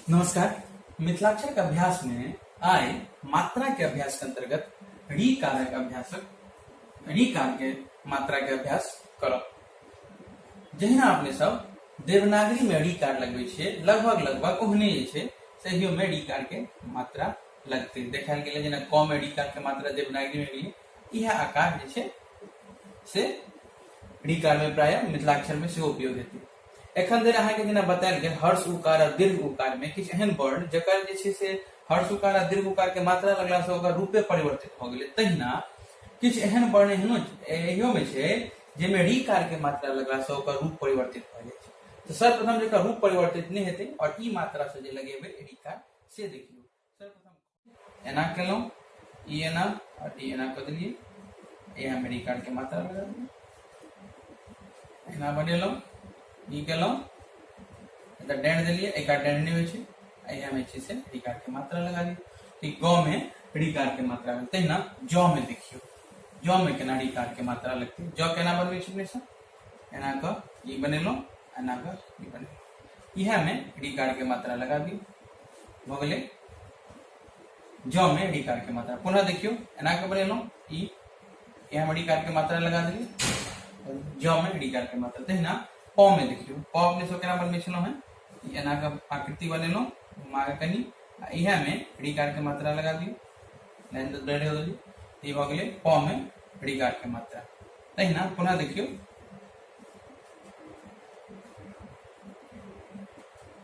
नमस्कार। मिथिलाक्षर के अभ्यास में आए मात्रा के अभ्यास के अंतर्गत ऋकारक अभ्यासक ऋकार के मात्रा के अभ्यास करब। जहिना अपने सब देवनागरी में ऋकार लगबै छियै, लगभग ओहने जे छै सहियो में ऋकार के मात्रा लगते देखायल गेलै। जेना क में ऋकार के मात्रा देवनागरी में गेलै, यह आकार जे छै से ऋकार में प्राय मिथिलाक्षर में सेहो उपयोग हेतै। एखन धरि अहाँके जेना बतायल गेल हर्ष उकार आ दीर्घ उकार में किछु एहन वर्ण जकर जे छै से हर्ष उकार आ दीर्घ उकार के मात्रा लगला से ओकर रूपे परिवर्तित भ गेलै। तहिना किछु एहन वर्ण एहनो में छै जेमे ऋकार के मात्रा लगला से ओकर रूप परिवर्तित भ जाइ छै। तो सर्वप्रथम जेकर रूप परिवर्तित नहीं हेतै और ई मात्रा से जे लगेबै ऋकार से देखियौ। सर्वप्रथम एना केलहुं, ई एना और ई एना क देलियै, एहा में ऋकार के मात्रा लगा देलियै, एना बनेलहुं, ई केलहुं, एतऽ डेंड देलियै, एका डेंड नहीं होइ छै, एहा में छै से ऋकार के मात्रा लगा दियौ। ठीक, ग में ऋकार के मात्रा लगतै। तहिना ज में देखियौ, ज में केना ऋकार के मात्रा लगतै। ज केना बनबै छै अपने सब, एना क ई बनेलहुं, एना क ई बनेलहुं, इहा में ऋकार के मात्रा लगा दियौ, भ गेलै। ज में ऋकार के मात्रा पुनः देखियौ, एना क बनेलहुं, ई यहाँ में ऋकार के मात्रा लगा देलियै, ज में ऋकार के मात्रा। तहिना प में देखियौ, प अपने सब केना बनबै छलहुं हैं, एना क आकृति बनेलहुं घुमा के कनी, इहा में ऋकार के मात्रा लगा दियौ, लाइन तो डेढ़ हो गेलै, ई भ गेलै प में ऋकार के मात्रा। तहिना पुनः देखियौ,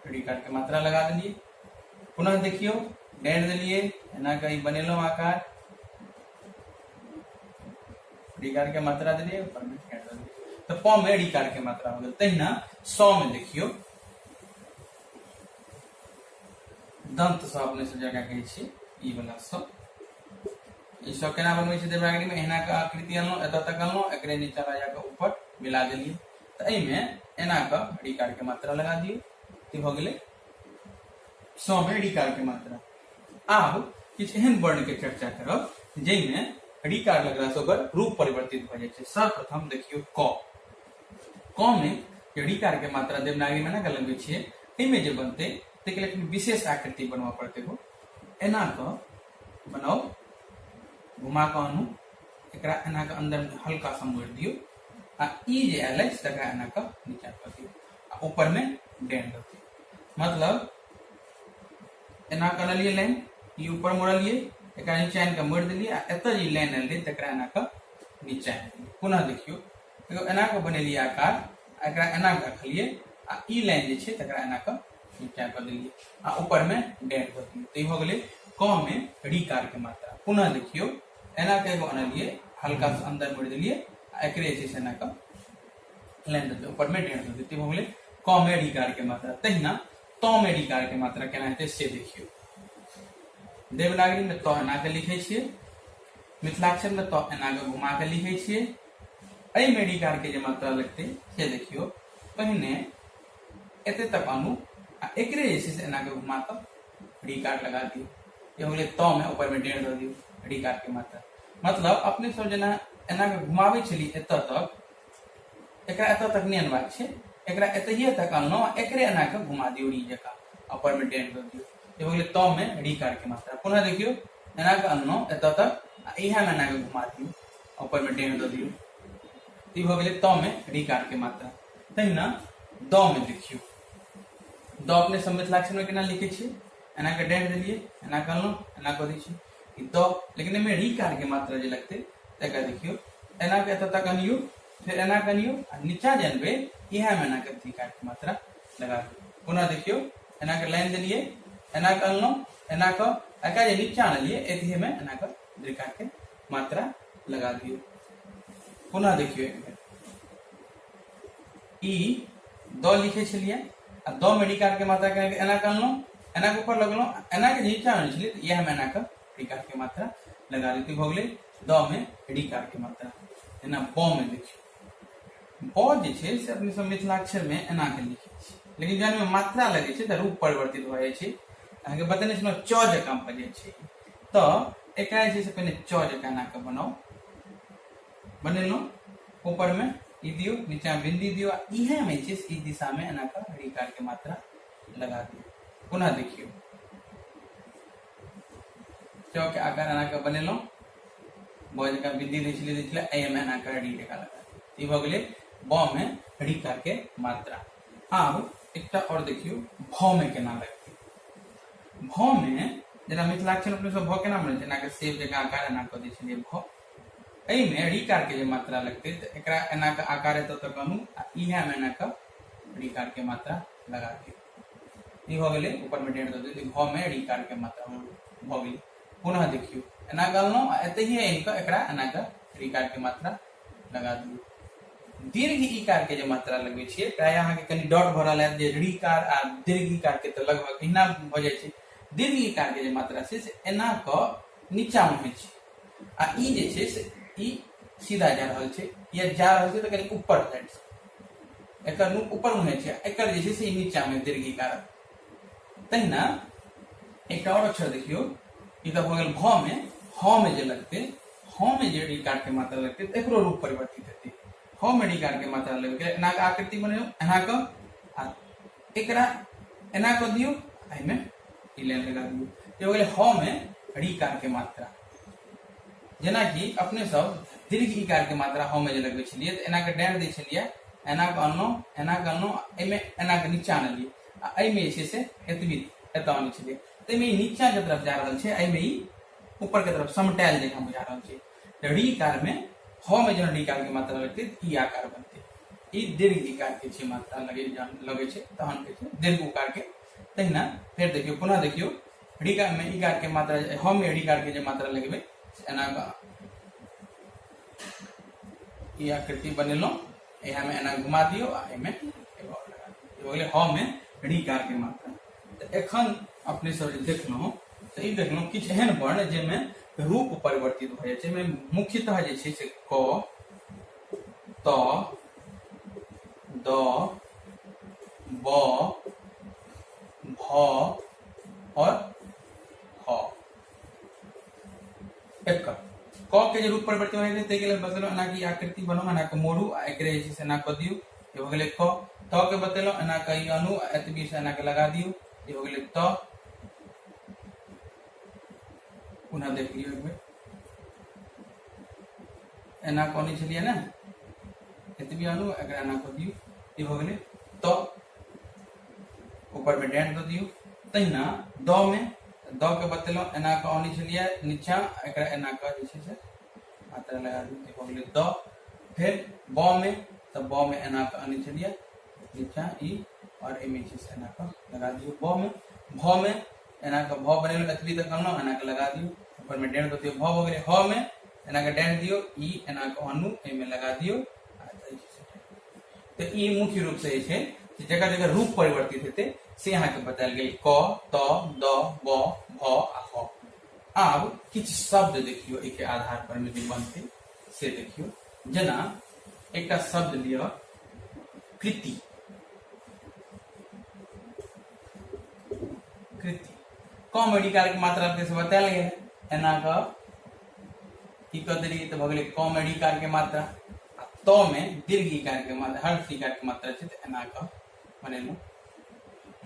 ऋकार के मात्रा लगा देलियै, पुनः देखियौ डेढ़ देलियै, एना क ई बनेलहुं आकार, ऋकार के मात्रा देलियै, ऊपर में डेढ़ देलियै, तो प में ऋकार के मात्रा हो गेल। तहिना स में देखियौ, दंत स अपने सब जगह कहै छियै, ई वाला स, ई स केना बनबै छै देवनागरी में, एना क आकृति अनलहुं, एतऽ तक अनलहुं, एकरे नीचा ला जाके ऊपर मिला देलियै, तो एहि में एना क ऋकार के मात्रा लगा दियौ, ई भ गेलै स में ऋकार के मात्रा। आब किछु एहन वर्ण के चर्चा करब जैमे ऋकार लगला से ओकर रूप परिवर्तित भ जाइ छै। सर्वप्रथम देखियौ क में ऋकार के मात्रा देवनागरी में ना लगबै छियै, एहिमे जे बनतै ताहिके लेल विशेष आकृति बनबऽ पड़तै हो। एना क बनाउ, घुमा क आनू, एकरा एना क अंदर में हल्का सा मोड़ दियौ, आ ई जे आयल अछि तकरा एना क नीचा क दियौ, आ ऊपर में डेंड द दियौ। मतलब एना क लेलियै लाइन, ई ऊपर मोड़लियै, एकरा नीचा आनि क मोड़ देलियै, आ एतऽ जे लाइन आयल तकरा एना क नीचा आनि देलियै। पुनः देखियौ, एगो एना क बनेलियै आकार, एकरा एना क रखलियै, आ ई लाइन जे छै तकरा एना क नीचा क देलियै, आ ऊपर में डेंड द दियौ, तो ई भ गेलै क में ऋकार के मात्रा। पुनः देखियौ, एना क एगो अनलियै, हल्का सा अंदर मोड़ देलियै, आ एकरे जे छै एना क लाइन द दियौ, ऊपर में डेंड द दियौ, तो भ गेलै क में ऋकार के मात्रा। तहिना त में ऋकार के मात्रा केना हेतै से देखियौ। देवनागरी में त एना के लिखै छियै, मिथिलाक्षर में त एना के घुमा के लिखै छियै। एहि में ऋकार के जे मात्रा लगतै से देखियौ, पहिने एते तक आनू, आ एकरे जे छै से एना के घुमा क ऋकार लगा दियौ, ये हो गेलै त में, ऊपर में डेढ़ द दियौ ऋकार के मात्रा। मतलब अपने सब जेना एना के घुमाबै छली एतऽ तक, एकरा एतऽ तक नहीं अनबाक छै, एकरा एतहिए तक अनलहुँ, एकरे एना के घुमा दियौ री जकाँ, ऊपर में डेढ़ द दियौ, ये हो गेलै त में ऋकार के मात्रा। पुनः देखियौ, एना के अनलहुँ एतऽ तक, आ इहा में एना के घुमा दियौ, ऊपर में डेढ़ द दियौ, ई भ गेलै त में ऋकार के मात्रा। तहिना द में देखियौ, द अपने सब मिथिलाक्षर में केना लिखै छियै, एना के डेढ़ देलियै, एना के अनलहुँ, एना क दै छियै, ई द। लेकिन एहिमे ऋकार के मात्रा जे लगतै तकरा देखियौ, एना के एतऽ तक अनियौ, फिर एना के अनियौ, आ नीचा जे अनबै इहा में एना के ऋकार के मात्रा लगा दियौ। पुनः देखियौ, एना के लाइन देलियै, एना के अनलहुँ, एना क एकरा जे नीचा अनलियै एतही में एना के ऋकार के मात्रा लगा दियौ। पुनः देखियौ, ई द लिखै छलियै, आ द में ऋकार के मात्रा के एना के अनलहुँ, एना के ऊपर लगलहुँ, एना के नीचा आनै छलियै त इहा में एना के ऋकार के मात्रा लगा दियौ, भ गेलै द में ऋकार के मात्रा। एना ब में देखियौ, ब जे छै से अपने सब मिथिलाक्षर में एना के लिखै छै, लेकिन जहन में मात्रा लगै छै त रूप परिवर्तित भ जाइ छै। अहाँके बतेने छलहुँ च जकाँ भ जाइ छै, त एकरा जे छै से पहिने च जकाँ एना के बनाउ, बनेलहुँ, ऊपर में ई दियो, नीचा बिंदी दियो, इहे में इस दिशा में एना का ऋकार के मात्रा लगा दियो। पुनः देखियो च के आकार एना के बनेलो ब जका विधि दै छले ए में एना के डी टेका लगा ई भ गेलै ब में डी के मात्रा। अब एकटा और देखियो भ में केना लगतै। भ में जेना मिथिलाक्षर अपने सब भ केना बनै छै, एना के सेव जका आकार एना क दै छलियै भ, एहि में ऋकार के जे मात्रा लगतै त एकरा एना के आकार एत त कहू आ इहा में एना के ऋकार के मात्रा लगा दियौ। ई भ गेलै ऊपर में डेढ़ द दियौ भ में ऋकार के मात्रा भ गेलै। पुनः देखियो एना गलनो आ एतहिए आनि के एकरा एना के ऋकार के मात्रा लगा दियौ। दीर्घ ईकार के जे मात्रा लगबै छियै प्राय अहाँ के कनि डॉट भरल है जे ऋकार आ दीर्घ ईकार के त लगभग एहिना भ जाइ छै। दीर्घ ईकार के जे मात्रा छै से एना क नीचा में होइ छै आ ई जे छै से ई सीधा जा रहल छै या जा रहल छै त कनि ऊपर साइड से एकर मुंह ऊपर में छै, एकर जे छै से ई नीचा में दीर्घ ईकार। तहिना एकटा और अक्षर देखियो ई त भ गेल भ में, ह में जे लगतै, ह में जे ऋकार के मात्रा लगतै त एकरो रूप परिवर्तित हेतै। ह में ऋकार के मात्रा लगतै एना के आकृति बनेयो एना क आ एकरा एना क दियौ आ एमे ई लाइन लगा दियौ। ये हो गेलै ह में ऋकार के मात्रा। जेना कि अपने सब दीर्घ ईकार के मात्रा ह में जे लगबै छलियै त एना के डाँड़ दै छलियै, एना के अनलहुं, एना के अनलहुं, एमे एना के नीचा आनलियै आ एहि में जे छै से एतबी एत आनै छलियै त एमे नीचा के तरफ जा रहल छै, एहि में ई ऊपर के तरफ समटाइल जकां बुझा रहल छै। त ऋकार में ह में जहन ऋकार के मात्रा लगतै त ई आकार बनतै। ई दीर्घ ईकार के छै मात्रा लगे छै तहन के छै दीर्घ उकार के। तहिना फिर देखियो पुनः देखियो ऋकार में ईकार के मात्रा, ह में ऋकार के जे मात्रा लगबै एना का ई आकृति बनेलो, एहा में एना घुमा दियो आ एमे एगो और लगा दियो। हो गेलै ह में ऋकार के मात्रा। त एखन अपने सब जे देखलहुं त ई देखलहुं किछ एहन वर्ण जे में रूप परिवर्तित भ जाइ छै। में मुख्यतः जे छै से क, त, द, ब, भ और ह। एकर क के जे रूप परिवर्तित होइ छै तै के लेल बतेलौ एना की आकृति बनो, एना के मोड़ू आ एकरे जे छै से एना क दियौ। ये हो गेलै क। त के बतेलौ एना के ई अनु एतबी से एना के लगा दियौ। ये हो गेलै त। पुनः देख लियौ एक बेर एना कोनी छलिए ना, एतबी अनु एकरा एना क दियौ। ये हो गेलै त। ऊपर में डेंट द दियौ। तहिना द में, द के बतेलौ एना के आनी छलिए नीचा, एकरा एना क जे छै से मात्रा लगा दियौ। ये हो गेलै द। फिर ब में, त ब में एना के आनी छलिए नीचा ई और एमे जे छै एना क लगा दियौ। ब में, भ में एना के भ बनेलौ एतबी तक करनो एना के लगा दियौ। ऊपर में डेंट द दियौ। भ हो गेलै ह में एना के डेंट दियौ, ई एना के अनु एमे लगा दियौ। तो ई मुख्य रूप से छै जगह जगह रूप परिवर्तित हेतै से अहाँ के बतायल गेल क, त, द, ब, भ आ ह। आब किछ शब्द देखियो एके आधार पर में जे बनतै से देखियो। जेना एकटा शब्द लियो कृति। कृति क में ऋकार के मात्रा से बतायल गेल एना क ई क देलियै त भ गेलै क में ऋकार के मात्रा। त में दीर्घ ईकार के मात्रा, हर्ष ईकार के मात्रा छै त एना क बनेलौ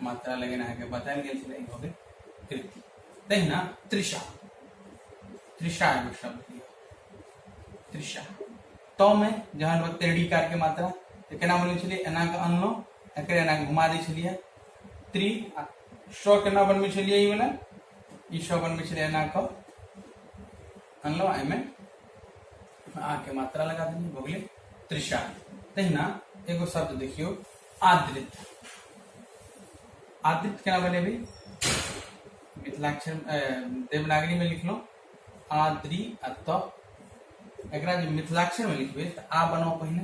मात्रा लगेना है के बतायल गेल छलै। हो गेल कृति। तहिना तृषा। तृषा एगो शब्द लियो तृषा। त में जहन वक्त ऋकार के मात्रा त केना बनै छलै एना के अनलो, एकरे एना घुमा दै छलिए। त्रि आ श केना बनबै छलिए ई वाला, ई श बनबै छलिए एना क अनलो एमे आ के मात्रा लगा देलिए। हो गेलै तृषा। तहिना एगो शब्द देखियो आदृत। आदृत केना बनेबै, मिथिलाक्षर देवनागरी में लिखलो आद्री आ त। एकरा जे मिथिलाक्षर में लिखबै त आ बनाओ पहिने,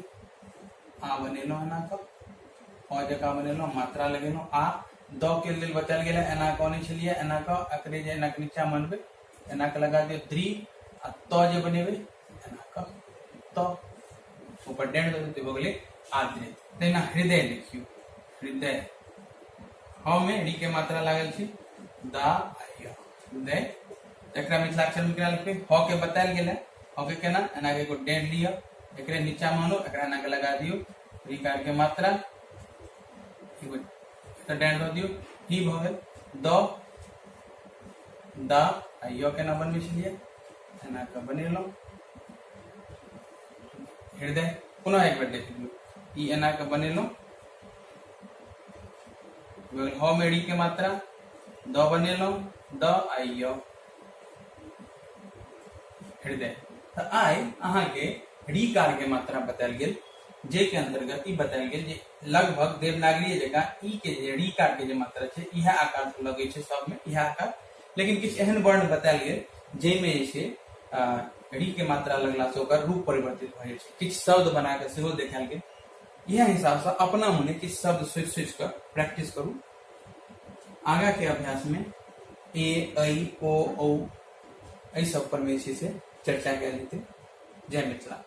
आ बनेलो एना क, अ जका बनेलो मात्रा लगेलो आ। द के लेल बतायल गेल एना क आनै छलिए एना क, एकरे जे एना के नीचा मनबै एना के लगा दियौ द्रि आ त जे बनेबै एना क त। ऊपर डेंट द देते हो गेलै आदृत। तहिना हृदय देखियो हृदय। ह में ऋ के मात्रा लागल छै दा आ य हृदय। एकरा मिथिलाक्षर में केना लिखबै, ह के बतायल गेल है, ह के केना एना के एगो डेंट लियो, एकरे नीचा मानो, एकरा एना के लगा दियो ऋकार के मात्रा, एगो त डेंट द दियो। ही भ गेल द दा यो केना बनबै छलियै एना के बनेलहुं हृदय पुनः एक बेर देख लियौ ई एना के बनेलहुं ह में री के मात्रा द बनेलहुं द आ यो हृदय तो आई अहाँ के रीकार के मात्रा बतायल गेल जे के अंतर्गत ई बतायल गेल जे लगभग देवनागरी जगह ई के जे रीकार के जे मात्रा छै इह आकार लगे छै सब में इह आकार लेकिन किछ एहन वर्ण बतायल गेल जेमे जे छै री के मात्रा लगला से ओकर रूप परिवर्तित भ जाय छै किछ शब्द बना के सेहो देखायल गेल इह हिसाब से अपना मने किछ शब्द सोच सोच कर प्रैक्टिस करू आगा के अभ्यास में ए ऐ ओ औ एहि सब पर में से चर्चा कयल जेतै। जय मिथिला।